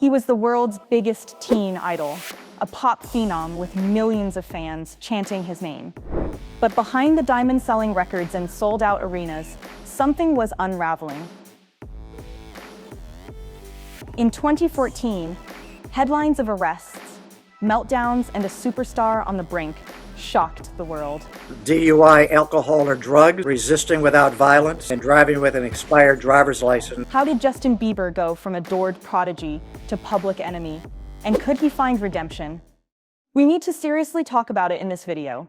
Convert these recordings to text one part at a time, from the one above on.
He was the world's biggest teen idol, a pop phenom with millions of fans chanting his name. But behind the diamond-selling records and sold-out arenas, something was unraveling. In 2014, headlines of arrests, meltdowns, and a superstar on the brink shocked the world. DUI, alcohol or drugs, resisting without violence, and driving with an expired driver's license. How did Justin Bieber go from adored prodigy to public enemy? And could he find redemption? We need to seriously talk about it in this video.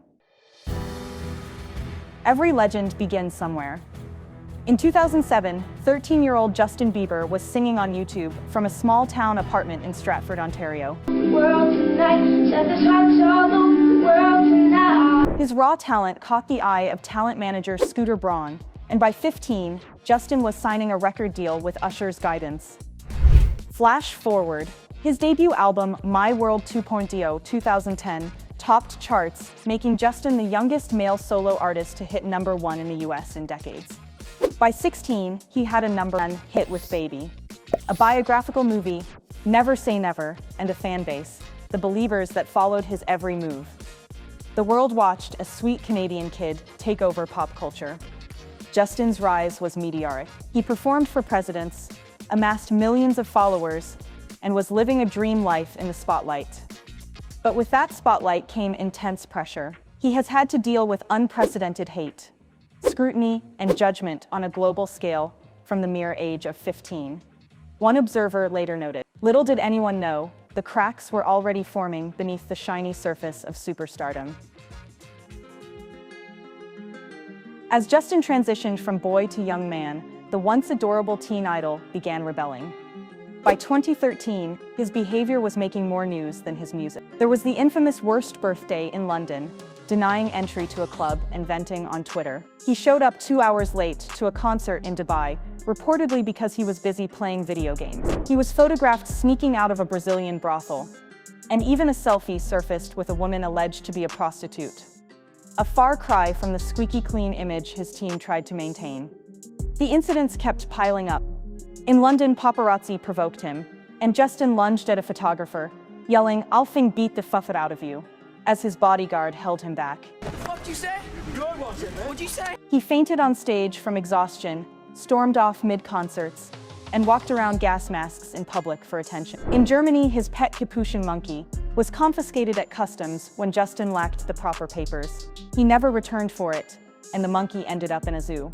Every legend begins somewhere. In 2007, 13-year-old Justin Bieber was singing on YouTube from a small-town apartment in Stratford, Ontario. His raw talent caught the eye of talent manager Scooter Braun, and by 15, Justin was signing a record deal with Usher's guidance. Flash forward, his debut album, My World 2.0 2010, topped charts, making Justin the youngest male solo artist to hit #1 in the US in decades. By 16, he had a #1 hit with Baby, a biographical movie, Never Say Never, and a fan base, the believers that followed his every move. The world watched a sweet Canadian kid take over pop culture. Justin's rise was meteoric. He performed for presidents, amassed millions of followers, and was living a dream life in the spotlight. But with that spotlight came intense pressure. He has had to deal with unprecedented hate, scrutiny, and judgment on a global scale from the mere age of 15. One observer later noted, "Little did anyone know, the cracks were already forming beneath the shiny surface of superstardom." As Justin transitioned from boy to young man, the once adorable teen idol began rebelling. By 2013, his behavior was making more news than his music. There was the infamous worst birthday in London, denying entry to a club and venting on Twitter. He showed up 2 hours late to a concert in Dubai, reportedly because he was busy playing video games. He was photographed sneaking out of a Brazilian brothel, and even a selfie surfaced with a woman alleged to be a prostitute. A far cry from the squeaky clean image his team tried to maintain. The incidents kept piling up. In London, paparazzi provoked him, and Justin lunged at a photographer, yelling, "I'll beat the fuff out of you," as his bodyguard held him back. What'd you say? Good was it, man? What'd you say? He fainted on stage from exhaustion, stormed off mid-concerts, and walked around gas masks in public for attention. In Germany, his pet Capuchin monkey was confiscated at customs when Justin lacked the proper papers. He never returned for it, and the monkey ended up in a zoo.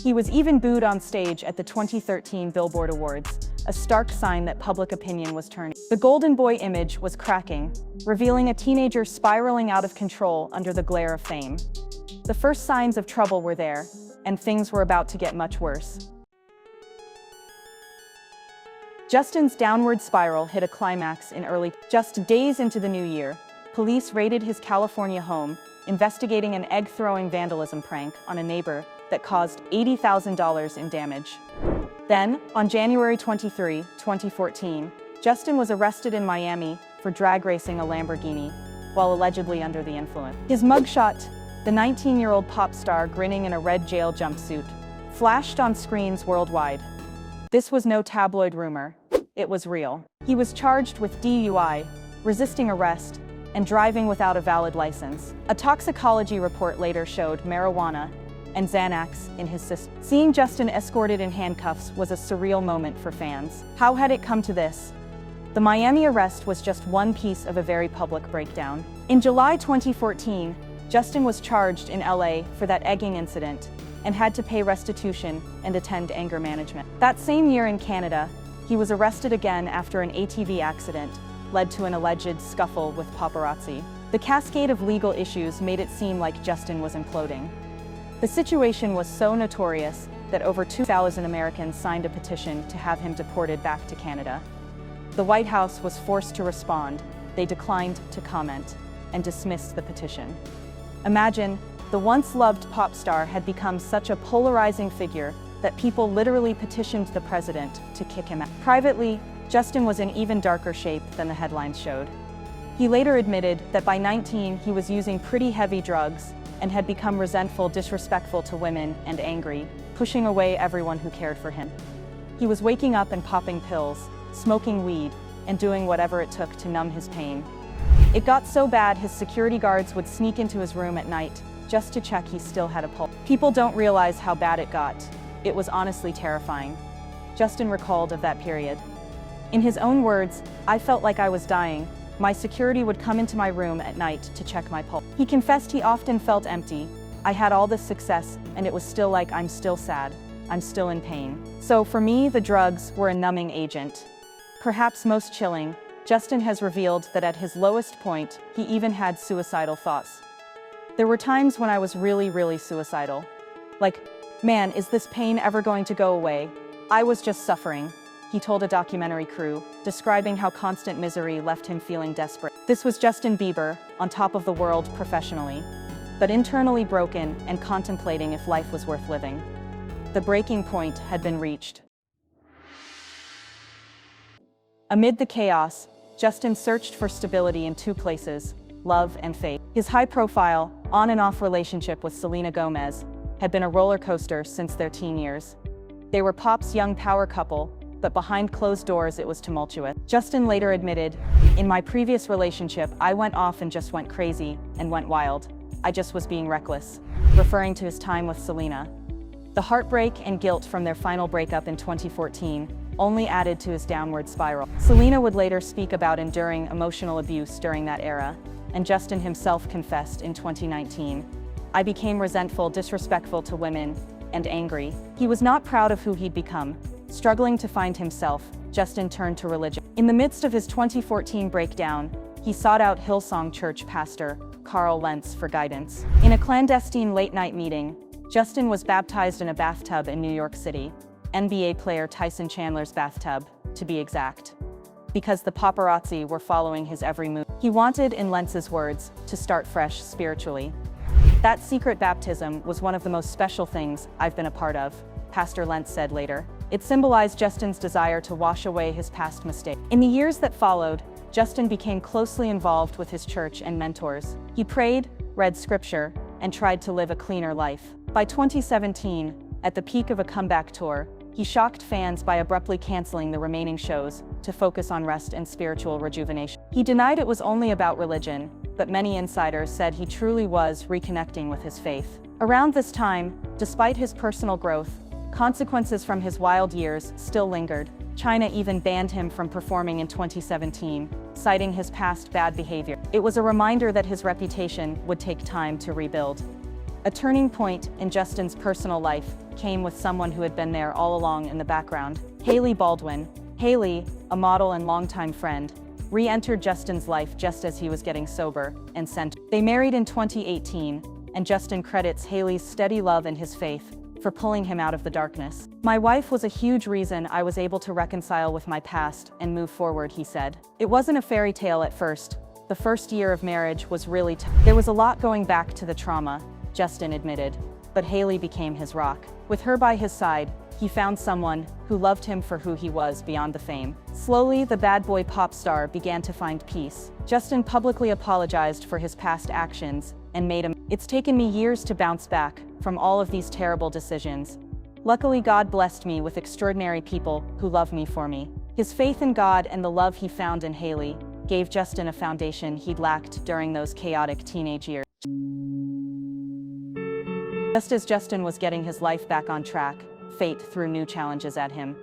He was even booed on stage at the 2013 Billboard Awards, a stark sign that public opinion was turning. The golden boy image was cracking, revealing a teenager spiraling out of control under the glare of fame. The first signs of trouble were there, and things were about to get much worse. Justin's downward spiral hit a climax in just days into the new year. Police raided his California home, investigating an egg-throwing vandalism prank on a neighbor that caused $80,000 in damage. Then, on January 23, 2014, Justin was arrested in Miami for drag racing a Lamborghini while allegedly under the influence. His mugshot, the 19-year-old pop star grinning in a red jail jumpsuit, flashed on screens worldwide. This was no tabloid rumor, it was real. He was charged with DUI, resisting arrest, and driving without a valid license. A toxicology report later showed marijuana and Xanax in his system. Seeing Justin escorted in handcuffs was a surreal moment for fans. How had it come to this? The Miami arrest was just one piece of a very public breakdown. In July 2014, Justin was charged in LA for that egging incident and had to pay restitution and attend anger management. That same year in Canada, he was arrested again after an ATV accident led to an alleged scuffle with paparazzi. The cascade of legal issues made it seem like Justin was imploding. The situation was so notorious that over 2,000 Americans signed a petition to have him deported back to Canada. The White House was forced to respond. They declined to comment and dismissed the petition. Imagine, the once loved pop star had become such a polarizing figure that people literally petitioned the president to kick him out. Privately, Justin was in even darker shape than the headlines showed. He later admitted that by 19 he was using pretty heavy drugs and had become resentful, disrespectful to women, and angry, pushing away everyone who cared for him. He was waking up and popping pills, smoking weed, and doing whatever it took to numb his pain. It got so bad his security guards would sneak into his room at night just to check he still had a pulse. People don't realize how bad it got. It was honestly terrifying. Justin recalled of that period. In his own words, "I felt like I was dying. My security would come into my room at night to check my pulse." He confessed he often felt empty. "I had all this success, and it was still like I'm still sad. I'm still in pain." So for me, the drugs were a numbing agent. Perhaps most chilling, Justin has revealed that at his lowest point, he even had suicidal thoughts. "There were times when I was really suicidal. Like, man, is this pain ever going to go away? I was just suffering," he told a documentary crew, describing how constant misery left him feeling desperate. This was Justin Bieber, on top of the world professionally, but internally broken and contemplating if life was worth living. The breaking point had been reached. Amid the chaos, Justin searched for stability in two places: love and faith. His high-profile, on and off relationship with Selena Gomez had been a roller coaster since their teen years. They were pop's young power couple, but behind closed doors it was tumultuous. Justin later admitted, "In my previous relationship, I went off and just went crazy and went wild. I just was being reckless," referring to his time with Selena. The heartbreak and guilt from their final breakup in 2014 only added to his downward spiral. Selena would later speak about enduring emotional abuse during that era, and Justin himself confessed in 2019, "I became resentful, disrespectful to women, and angry." He was not proud of who he'd become. Struggling to find himself, Justin turned to religion. In the midst of his 2014 breakdown, he sought out Hillsong Church pastor Carl Lentz for guidance. In a clandestine late-night meeting, Justin was baptized in a bathtub in New York City, NBA player Tyson Chandler's bathtub, to be exact, because the paparazzi were following his every move. He wanted, in Lentz's words, to start fresh spiritually. "That secret baptism was one of the most special things I've been a part of," Pastor Lentz said later. It symbolized Justin's desire to wash away his past mistakes. In the years that followed, Justin became closely involved with his church and mentors. He prayed, read scripture, and tried to live a cleaner life. By 2017, at the peak of a comeback tour, he shocked fans by abruptly canceling the remaining shows to focus on rest and spiritual rejuvenation. He denied it was only about religion, but many insiders said he truly was reconnecting with his faith. Around this time, despite his personal growth, consequences from his wild years still lingered. China even banned him from performing in 2017, citing his past bad behavior. It was a reminder that his reputation would take time to rebuild. A turning point in Justin's personal life came with someone who had been there all along in the background. Hailey Baldwin. Hailey, a model and longtime friend, re-entered Justin's life just as he was getting sober and centered. They married in 2018, and Justin credits Hailey's steady love and his faith for pulling him out of the darkness. "My wife was a huge reason I was able to reconcile with my past and move forward," he said. "It wasn't a fairy tale at first. The first year of marriage was really tough. There was a lot going back to the trauma," Justin admitted, but Hailey became his rock. With her by his side, he found someone who loved him for who he was beyond the fame. Slowly, the bad boy pop star began to find peace. Justin publicly apologized for his past actions and made him, "It's taken me years to bounce back from all of these terrible decisions. Luckily, God blessed me with extraordinary people who love me for me." His faith in God and the love he found in Hailey gave Justin a foundation he'd lacked during those chaotic teenage years. Just as Justin was getting his life back on track, fate threw new challenges at him.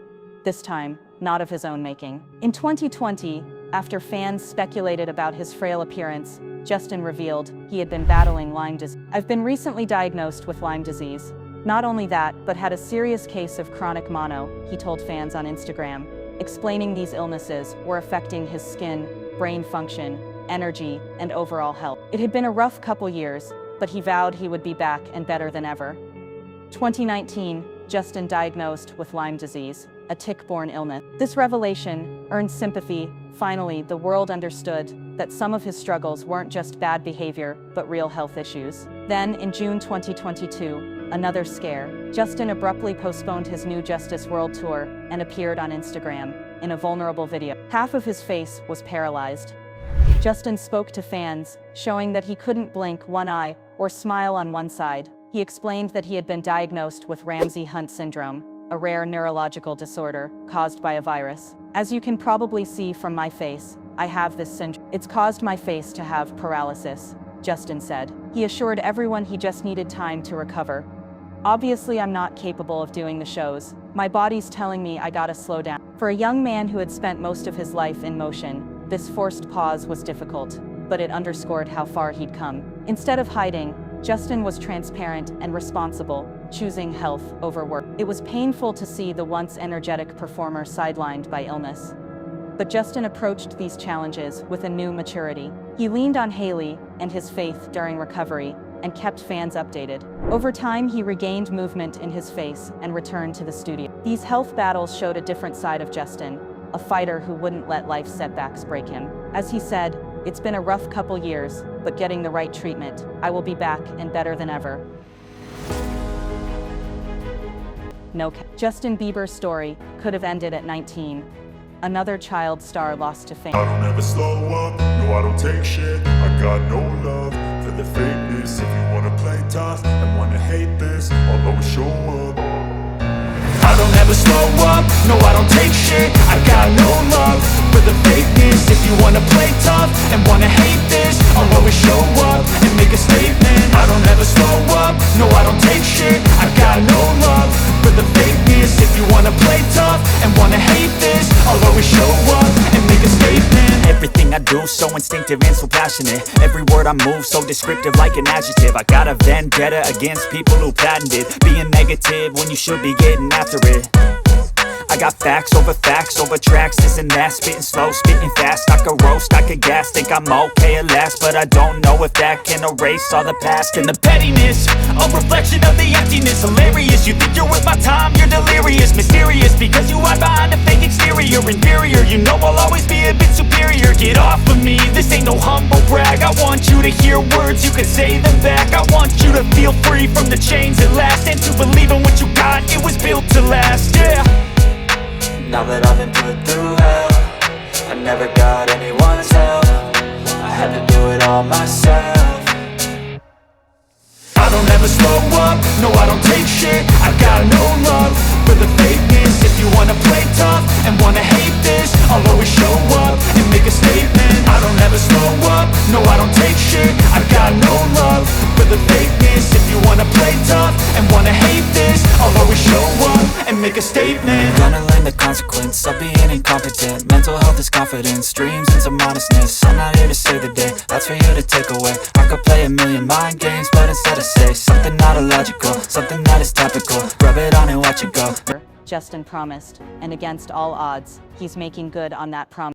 This time, not of his own making. In 2020, after fans speculated about his frail appearance, Justin revealed he had been battling Lyme disease. "I've been recently diagnosed with Lyme disease. Not only that, but had a serious case of chronic mono," he told fans on Instagram, explaining these illnesses were affecting his skin, brain function, energy, and overall health. It had been a rough couple years, but he vowed he would be back and better than ever. 2019, Justin diagnosed with Lyme disease, a tick-borne illness. This revelation earned sympathy. Finally, the world understood that some of his struggles weren't just bad behavior, but real health issues. Then, in June 2022, another scare. Justin abruptly postponed his New Justice World Tour and appeared on Instagram in a vulnerable video. Half of his face was paralyzed. Justin spoke to fans, showing that he couldn't blink one eye or smile on one side. He explained that he had been diagnosed with Ramsay-Hunt syndrome, a rare neurological disorder caused by a virus. As you can probably see from my face, I have this syndrome. It's caused my face to have paralysis, Justin said. He assured everyone he just needed time to recover. Obviously, I'm not capable of doing the shows. My body's telling me I gotta slow down. For a young man who had spent most of his life in motion, this forced pause was difficult, but it underscored how far he'd come. Instead of hiding, Justin was transparent and responsible, choosing health over work. It was painful to see the once energetic performer sidelined by illness. But Justin approached these challenges with a new maturity. He leaned on Haley and his faith during recovery and kept fans updated. Over time, he regained movement in his face and returned to the studio. These health battles showed a different side of Justin, a fighter who wouldn't let life's setbacks break him. As he said, "It's been a rough couple years, but getting the right treatment, I will be back and better than ever." Justin Bieber's story could have ended at 19. Another child star lost to fame. I don't ever slow up, no I don't take shit. I got no love for the fakeness. If you wanna play tough and wanna hate this, I'll always show up. I don't ever slow up, no I don't take shit. I got no love for the fakeness. If you wanna play tough and wanna hate this, I'll always show up and make a statement. I don't ever slow up, no I don't take shit. I got no love for the fakeness. If you wanna play tough and wanna hate this, I'll always show up and make a statement. Everything I do so instinctive and so passionate. Every word I move so descriptive like an adjective. I got a vendetta against people who patented being negative when you should be getting after it. I got facts over tracks, this and that. Spitting slow, spitting fast. I could roast, I could gas. Think I'm okay at last, but I don't know if that can erase all the past. And the pettiness, a reflection of the emptiness. Hilarious, you think you're worth my time, you're delirious. Mysterious, because you hide behind a fake exterior. Inferior, you know I'll always be a bit superior. Get off of me, this ain't no humble brag. I want you to hear words, you can say them back. I want you to feel free from the chains at last, and to believe in what you got, it was built to last, yeah. Now that I've been put through hell, I never got anyone's help. I had to do it all myself. I don't ever slow up, no I don't take shit. I got no love for the fakeness. If you wanna play tough and wanna hate this, I'll always show up and make a statement. I don't ever slow up, no I don't take shit. I got no love for the fakeness. If you wanna play tough and wanna hate this, I'll always show up and make a statement. Gonna learn the consequence of being incompetent. Mental health is confidence, dreams and some modestness. I'm not here to save the day, that's for you to take away. I could play a million mind games, but instead I say something not illogical, something that is topical. Rub it on and watch it go. Justin promised, and against all odds, he's making good on that promise.